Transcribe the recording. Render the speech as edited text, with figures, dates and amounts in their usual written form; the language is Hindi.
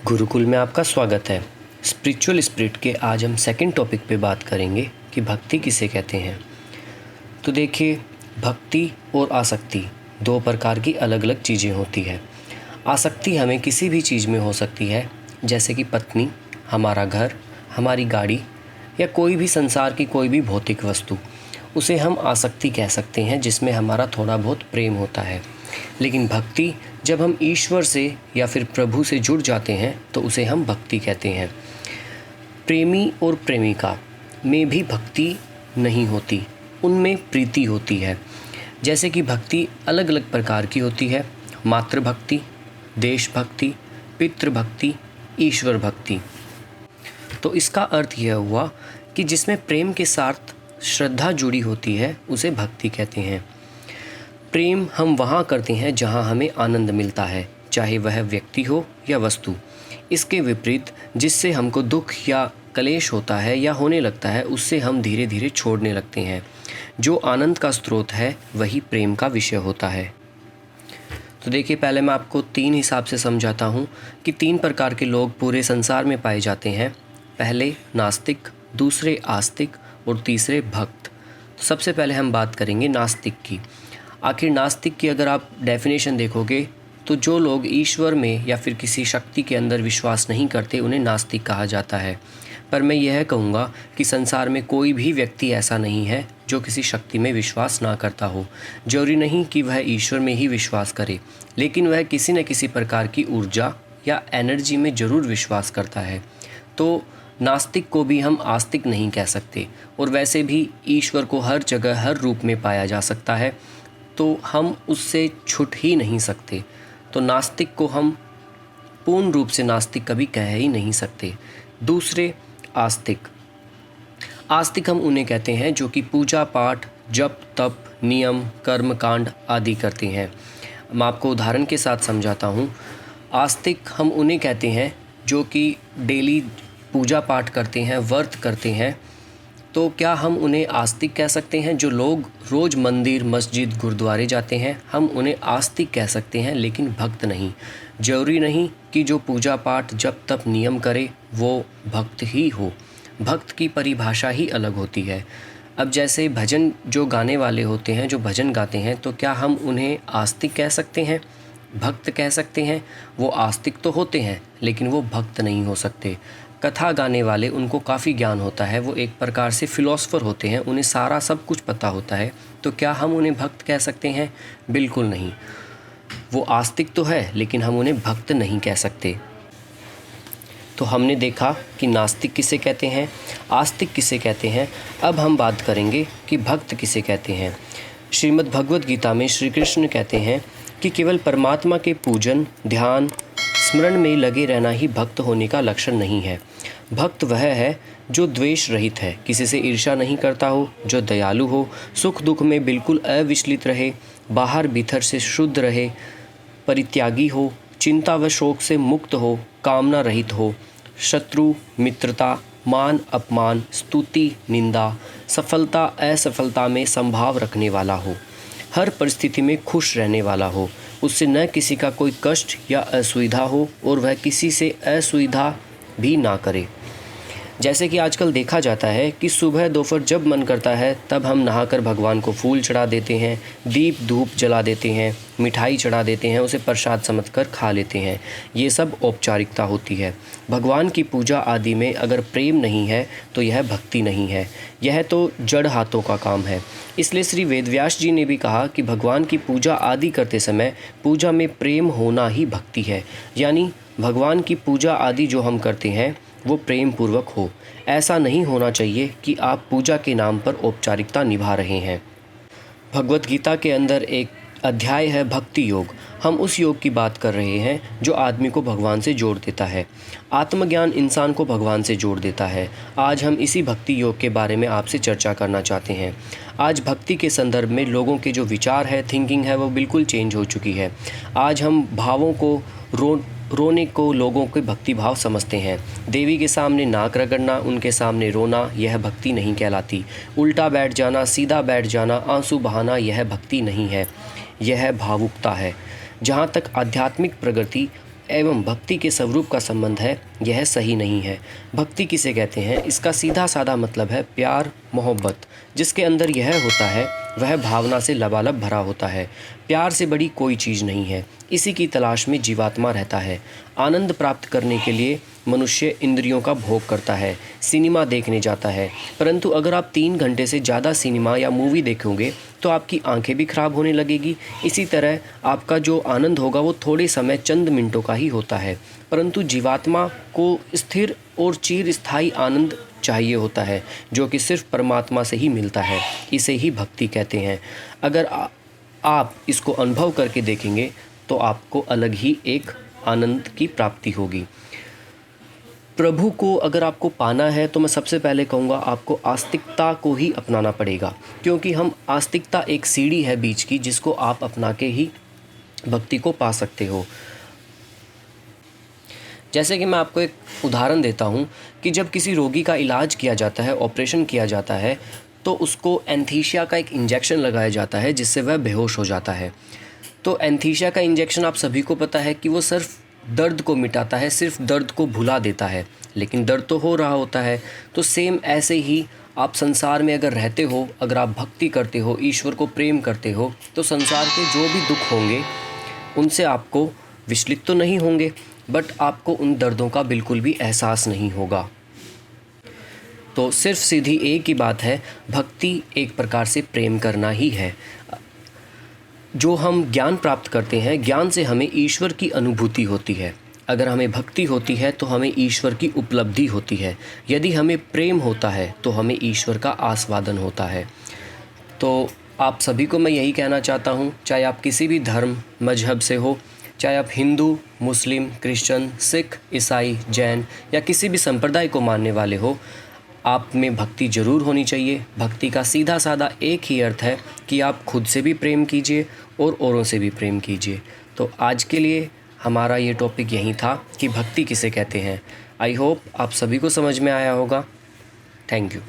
गुरुकुल में आपका स्वागत है। स्पिरिचुअल स्पिरिट के आज हम सेकंड टॉपिक पे बात करेंगे कि भक्ति किसे कहते हैं। तो देखिए, भक्ति और आसक्ति दो प्रकार की अलग अलग चीज़ें होती है। आसक्ति हमें किसी भी चीज़ में हो सकती है, जैसे कि पत्नी, हमारा घर, हमारी गाड़ी या कोई भी संसार की कोई भी भौतिक वस्तु, उसे हम आसक्ति कह सकते हैं, जिसमें हमारा थोड़ा बहुत प्रेम होता है। लेकिन भक्ति, जब हम ईश्वर से या फिर प्रभु से जुड़ जाते हैं तो उसे हम भक्ति कहते हैं। प्रेमी और प्रेमिका में भी भक्ति नहीं होती, उनमें प्रीति होती है। जैसे कि भक्ति अलग अलग प्रकार की होती है: मातृभक्ति, देशभक्ति, पितृभक्ति, ईश्वर भक्ति। तो इसका अर्थ यह हुआ कि जिसमें प्रेम के साथ श्रद्धा जुड़ी होती है उसे भक्ति कहते हैं। प्रेम हम वहाँ करते हैं जहाँ हमें आनंद मिलता है, चाहे वह व्यक्ति हो या वस्तु। इसके विपरीत, जिससे हमको दुख या कलेश होता है या होने लगता है, उससे हम धीरे धीरे छोड़ने लगते हैं। जो आनंद का स्रोत है वही प्रेम का विषय होता है। तो देखिए, पहले मैं आपको 3 हिसाब से समझाता हूँ कि 3 प्रकार के लोग पूरे संसार में पाए जाते हैं। पहले नास्तिक, दूसरे आस्तिक और तीसरे भक्त। तो सबसे पहले हम बात करेंगे नास्तिक की। आखिर नास्तिक की अगर आप डेफिनेशन देखोगे तो जो लोग ईश्वर में या फिर किसी शक्ति के अंदर विश्वास नहीं करते, उन्हें नास्तिक कहा जाता है। पर मैं यह कहूँगा कि संसार में कोई भी व्यक्ति ऐसा नहीं है जो किसी शक्ति में विश्वास ना करता हो। जरूरी नहीं कि वह ईश्वर में ही विश्वास करे, लेकिन वह किसी न किसी प्रकार की ऊर्जा या एनर्जी में ज़रूर विश्वास करता है। तो नास्तिक को भी हम आस्तिक नहीं कह सकते। और वैसे भी ईश्वर को हर जगह हर रूप में पाया जा सकता है, तो हम उससे छूट ही नहीं सकते। तो नास्तिक को हम पूर्ण रूप से नास्तिक कभी कह ही नहीं सकते। दूसरे आस्तिक। आस्तिक हम उन्हें कहते हैं जो कि पूजा पाठ, जप तप, नियम, कर्म कांड आदि करते हैं। मैं आपको उदाहरण के साथ समझाता हूँ। आस्तिक हम उन्हें कहते हैं जो कि डेली पूजा पाठ करते हैं, व्रत करते हैं। तो क्या हम उन्हें आस्तिक कह सकते हैं? जो लोग रोज़ मंदिर, मस्जिद, गुरुद्वारे जाते हैं, हम उन्हें आस्तिक कह सकते हैं, लेकिन भक्त नहीं। जरूरी नहीं कि जो पूजा पाठ, जप तप, नियम करे वो भक्त ही हो। भक्त की परिभाषा ही अलग होती है। अब जैसे भजन जो गाने वाले होते हैं, जो भजन गाते हैं, तो क्या हम उन्हें आस्तिक कह सकते हैं, भक्त कह सकते हैं? वो आस्तिक तो होते हैं, लेकिन वो भक्त नहीं हो सकते। कथा गाने वाले, उनको काफ़ी ज्ञान होता है, वो एक प्रकार से फिलोसफर होते हैं, उन्हें सारा सब कुछ पता होता है। तो क्या हम उन्हें भक्त कह सकते हैं? बिल्कुल नहीं। वो आस्तिक तो है, लेकिन हम उन्हें भक्त नहीं कह सकते। तो हमने देखा कि नास्तिक किसे कहते हैं, आस्तिक किसे कहते हैं। अब हम बात करेंगे कि भक्त किसे कहते हैं। श्रीमद् भगवद गीता में श्री कृष्ण कहते हैं कि केवल परमात्मा के पूजन, ध्यान, स्मरण में लगे रहना ही भक्त होने का लक्षण नहीं है। भक्त वह है जो द्वेष रहित है, किसी से ईर्ष्या नहीं करता हो, जो दयालु हो, सुख दुख में बिल्कुल अविचलित रहे, बाहर भीतर से शुद्ध रहे, परित्यागी हो, चिंता व शोक से मुक्त हो, कामना रहित हो, शत्रु मित्रता, मान अपमान, स्तुति निंदा, सफलता असफलता में संभाव रखने वाला हो, हर परिस्थिति में खुश रहने वाला हो, उससे न किसी का कोई कष्ट या असुविधा हो और वह किसी से असुविधा भी ना करे। जैसे कि आजकल देखा जाता है कि सुबह दोपहर जब मन करता है तब हम नहाकर भगवान को फूल चढ़ा देते हैं, दीप धूप जला देते हैं, मिठाई चढ़ा देते हैं, उसे प्रसाद समझकर खा लेते हैं। ये सब औपचारिकता होती है। भगवान की पूजा आदि में अगर प्रेम नहीं है तो यह भक्ति नहीं है, यह तो जड़ हाथों का काम है। इसलिए श्री वेदव्यास जी ने भी कहा कि भगवान की पूजा आदि करते समय पूजा में प्रेम होना ही भक्ति है। यानी भगवान की पूजा आदि जो हम करते हैं वो प्रेम पूर्वक हो। ऐसा नहीं होना चाहिए कि आप पूजा के नाम पर औपचारिकता निभा रहे हैं। भगवत गीता के अंदर एक अध्याय है भक्ति योग। हम उस योग की बात कर रहे हैं जो आदमी को भगवान से जोड़ देता है। आत्मज्ञान इंसान को भगवान से जोड़ देता है। आज हम इसी भक्ति योग के बारे में आपसे चर्चा करना चाहते हैं। आज भक्ति के संदर्भ में लोगों के जो विचार है, थिंकिंग है, वो बिल्कुल चेंज हो चुकी है। आज हम भावों को रोने को लोगों के भक्ति भाव समझते हैं। देवी के सामने नाक रगड़ना, उनके सामने रोना, यह भक्ति नहीं कहलाती। उल्टा बैठ जाना, सीधा बैठ जाना, आंसू बहाना, यह भक्ति नहीं है, यह भावुकता है। जहाँ तक आध्यात्मिक प्रगति एवं भक्ति के स्वरूप का संबंध है, यह सही नहीं है। भक्ति किसे कहते हैं, इसका सीधा साधा मतलब है प्यार, मोहब्बत। जिसके अंदर यह होता है वह भावना से लबालब भरा होता है। प्यार से बड़ी कोई चीज़ नहीं है। इसी की तलाश में जीवात्मा रहता है। आनंद प्राप्त करने के लिए मनुष्य इंद्रियों का भोग करता है, सिनेमा देखने जाता है। परंतु अगर आप 3 घंटे से ज़्यादा सिनेमा या मूवी देखोगे तो आपकी आंखें भी खराब होने लगेगी। इसी तरह आपका जो आनंद होगा वो थोड़े समय, चंद मिनटों का ही होता है। परंतु जीवात्मा को स्थिर और चिरस्थायी आनंद चाहिए होता है, जो कि सिर्फ परमात्मा से ही मिलता है। इसे ही भक्ति कहते हैं। अगर आप इसको अनुभव करके देखेंगे तो आपको अलग ही एक आनंद की प्राप्ति होगी। प्रभु को अगर आपको पाना है तो मैं सबसे पहले कहूँगा आपको आस्तिकता को ही अपनाना पड़ेगा, क्योंकि हम आस्तिकता एक सीढ़ी है बीच की, जिसको आप अपना के ही भक्ति को पा सकते हो। जैसे कि मैं आपको एक उदाहरण देता हूँ कि जब किसी रोगी का इलाज किया जाता है, ऑपरेशन किया जाता है, तो उसको एंथीसिया का एक इंजेक्शन लगाया जाता है जिससे वह बेहोश हो जाता है। तो एंथीसिया का इंजेक्शन आप सभी को पता है कि वो सिर्फ दर्द को मिटाता है, सिर्फ दर्द को भुला देता है, लेकिन दर्द तो हो रहा होता है। तो सेम ऐसे ही आप संसार में अगर रहते हो, अगर आप भक्ति करते हो, ईश्वर को प्रेम करते हो, तो संसार के जो भी दुख होंगे उनसे आपको विचलित तो नहीं होंगे, बट आपको उन दर्दों का बिल्कुल भी एहसास नहीं होगा। तो सिर्फ सीधी एक ही बात है, भक्ति एक प्रकार से प्रेम करना ही है। जो हम ज्ञान प्राप्त करते हैं, ज्ञान से हमें ईश्वर की अनुभूति होती है। अगर हमें भक्ति होती है तो हमें ईश्वर की उपलब्धि होती है। यदि हमें प्रेम होता है तो हमें ईश्वर का आस्वादन होता है। तो आप सभी को मैं यही कहना चाहता हूँ, चाहे आप किसी भी धर्म मजहब से हो, चाहे आप हिंदू, मुस्लिम, क्रिश्चियन, सिख, ईसाई, जैन या किसी भी संप्रदाय को मानने वाले हो, आप में भक्ति ज़रूर होनी चाहिए। भक्ति का सीधा साधा एक ही अर्थ है कि आप खुद से भी प्रेम कीजिए और औरों से भी प्रेम कीजिए। तो आज के लिए हमारा ये टॉपिक यही था कि भक्ति किसे कहते हैं। आई होप आप सभी को समझ में आया होगा। Thank you.